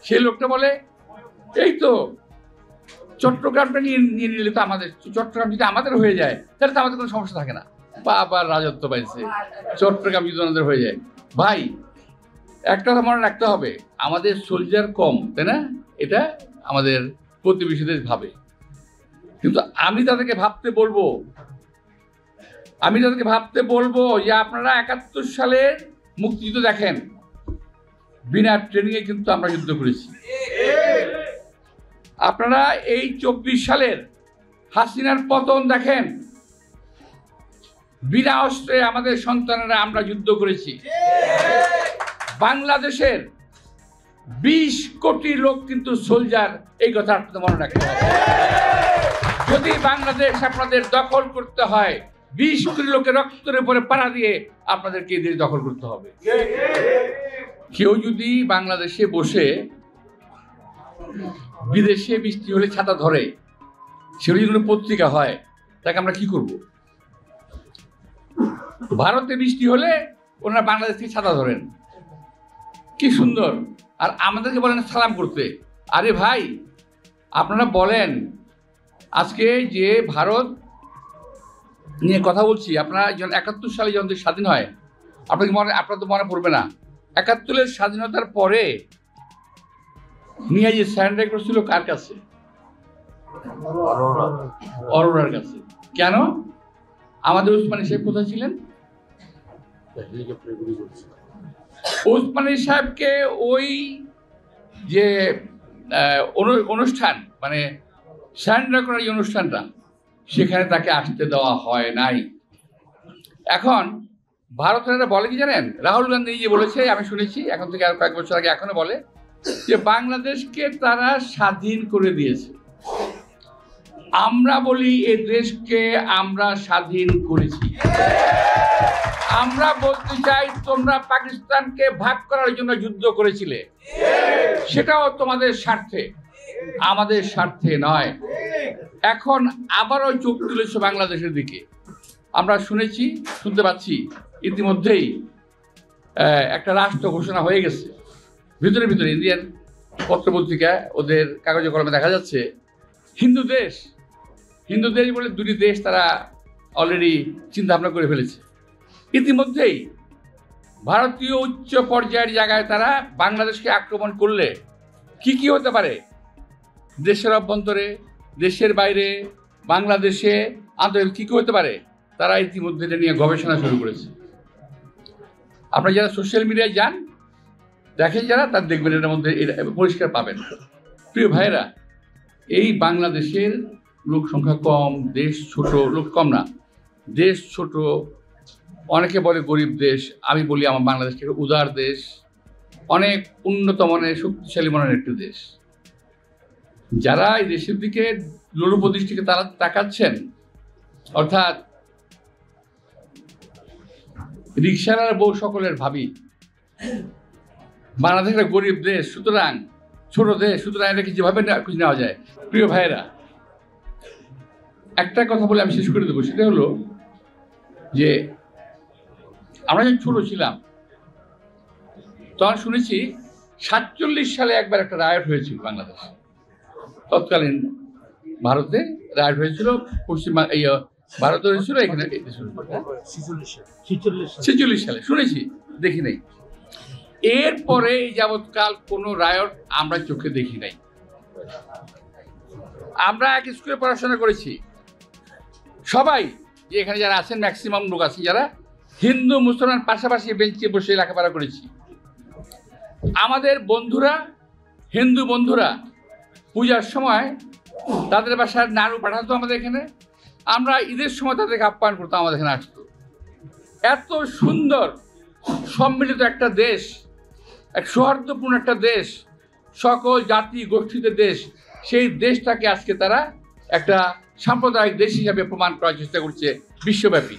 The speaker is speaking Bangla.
সেই লোকটা বলে এই তো চট্টগ্রামটা নিয়ে নিলে তো আমাদের, চট্টগ্রাম যদি আমাদের হয়ে যায় তাহলে তো আমাদের কোনো সমস্যা থাকে না। বাবার রাজত্ব পাইছে, চট্টগ্রাম যদি আমাদের হয়ে যায়। ভাই একটা কথা মনে রাখতে হবে, আমাদের সোলজার কম, তাই না? এটা আমাদের প্রতিবেশীদের ভাবে, কিন্তু আমি তাদেরকে ভাবতে বলবো যে আপনারা ৭১ সালের মুক্তিযুদ্ধ দেখেন, বিনা ট্রেনিং এ কিন্তু আমরা যুদ্ধ করেছি। আপনারা এই ২৪ সালের হাসিনার পতন দেখেন, বিনা অস্ত্রে আমাদের সন্তানেরা আমরা যুদ্ধ করেছি। বাংলাদেশের ২০ কোটি লোক কিন্তু সোলজার, এই কথা আপনাদের মনে রাখতে হবে। যদি বাংলাদেশ আপনাদের দখল করতে হয়, ২০ কোটি লোকের রক্তের উপরে পাড়া দিয়ে আপনাদেরকে এই দেশ দখল করতে হবে। কেউ যদি বাংলাদেশে বসে বিদেশে বৃষ্টি হলে ছাতা ধরে, সেগুলো যদি পত্রিকা হয়, তাকে আমরা কি করব? ভারতে বৃষ্টি হলে ওনারা বাংলাদেশ থেকে ছাতা ধরেন, কি সুন্দর, আর আমাদেরকে বলেন সালাম করতে। আরে ভাই, আপনারা বলেন আজকে যে ভারত নিয়ে কথা বলছি, আপনারা যখন ৭১ সালে যখন স্বাধীন হয়, আপনার তো মনে পড়বে না, ৭১-এর স্বাধীনতার পরে নিয়ে যে স্যারেন্ডার করছিল কার কাছে? অরোরার কাছে। কেন? আমাদের ওসমানী সাহেব কোথায় ছিলেন? ওসমানী সাহেবকে ওই যে অনুষ্ঠান, মানে স্যারেন্ডার করার এই অনুষ্ঠানটা, সেখানে তাকে আসতে দেওয়া হয় নাই। এখন ভারতেরা বলে কি জানেন? রাহুল গান্ধী যে বলেছে, আমি শুনেছি এখন থেকে আর কয়েক বছর আগে, এখনো বলে যে বাংলাদেশকে তারা স্বাধীন করে দিয়েছে। আমরা বলি এ দেশকে আমরা স্বাধীন করেছি। আমরা বলতে চাই তোমরা পাকিস্তানকে ভাগ করার জন্য যুদ্ধ করেছিলে, সেটাও তোমাদের স্বার্থে, আমাদের স্বার্থে নয়। এখন আবারও চোখ তুলেছে বাংলাদেশের দিকে। আমরা শুনতে পাচ্ছি ইতিমধ্যেই একটা রাষ্ট্র ঘোষণা হয়ে গেছে। ভিতরে ইন্ডিয়ান পত্রপত্রিকা, ওদের কাগজে কলমে দেখা যাচ্ছে হিন্দু দেশ বলে দুটি দেশ তারা অলরেডি চিন্তা ভাবনা করে ফেলেছে। ইতিমধ্যেই ভারতীয় উচ্চ পর্যায়ের জায়গায় তারা বাংলাদেশকে আক্রমণ করলে কি হতে পারে, দেশের অভ্যন্তরে, দেশের বাইরে, বাংলাদেশে আন্তর্জাতিক কি হতে পারে, তারা ইতিমধ্যে এটা নিয়ে গবেষণা শুরু করেছে। আপনারা যারা সোশ্যাল মিডিয়ায় যান, দেখেন যারা, তার দেখবেন এটার মধ্যে এটা পরিষ্কার পাবেন। প্রিয় ভাইয়েরা, এই বাংলাদেশের লোক সংখ্যা কম, দেশ ছোট, লোক কম না, দেশ ছোট, অনেকে বলে গরিব দেশ, আমি বলি আমার বাংলাদেশকে উদার দেশ, অনেক উন্নত মানের শক্তিশালী মানের একটি দেশ। যারা এই দেশের দিকে লোলুপ দৃষ্টিকে তারা তাকাচ্ছেন, অর্থাৎ রিকশার বউ সকলের ভাবি, বাংলাদেশ একটা গরিব দেশ, সুতরাং ছোট দেশ, সুতরাং এটাকে যেভাবে খুঁজে নেওয়া যায়। প্রিয় ভাইয়েরা, একটা কথা বলে আমি শেষ করে দেবো, সেটা হলো যে আমরা যখন ছোট ছিলাম তখন শুনেছি ৪৭ সালে একবার একটা রায়ট হয়েছিল বাংলাদেশ, তৎকালীন ভারতে রায়ট হয়েছিল, ভারতে হয়েছিল, এখানে ৪৬ সালে শুনেছি, দেখি নাই। এরপরে এই যাবৎকাল কোনো রায়ট আমরা চোখে দেখি নাই। আমরা এক স্কুলে পড়াশোনা করেছি, সবাই যে এখানে যারা আছেন, ম্যাক্সিমাম লোক আছে যারা হিন্দু মুসলমান পাশাপাশি বেঞ্চে বসে লেখাপড়া করেছি। আমাদের বন্ধুরা, হিন্দু বন্ধুরা পূজার সময় তাদের বাসার নাড়ু পাঠাতো আমাদের এখানে, আমরা ঈদের সময় তাদেরকে আপ্যায়ন করতাম, আমাদের এখানে আসতো। এত সুন্দর সম্মিলিত একটা দেশ, এক সৌহার্দ্যপূর্ণ একটা দেশ, সকল জাতি গোষ্ঠীতে দেশ, সেই দেশটাকে আজকে তারা একটা সাম্প্রদায়িক দেশ হিসাবে প্রমাণ করার চেষ্টা করছে বিশ্বব্যাপী।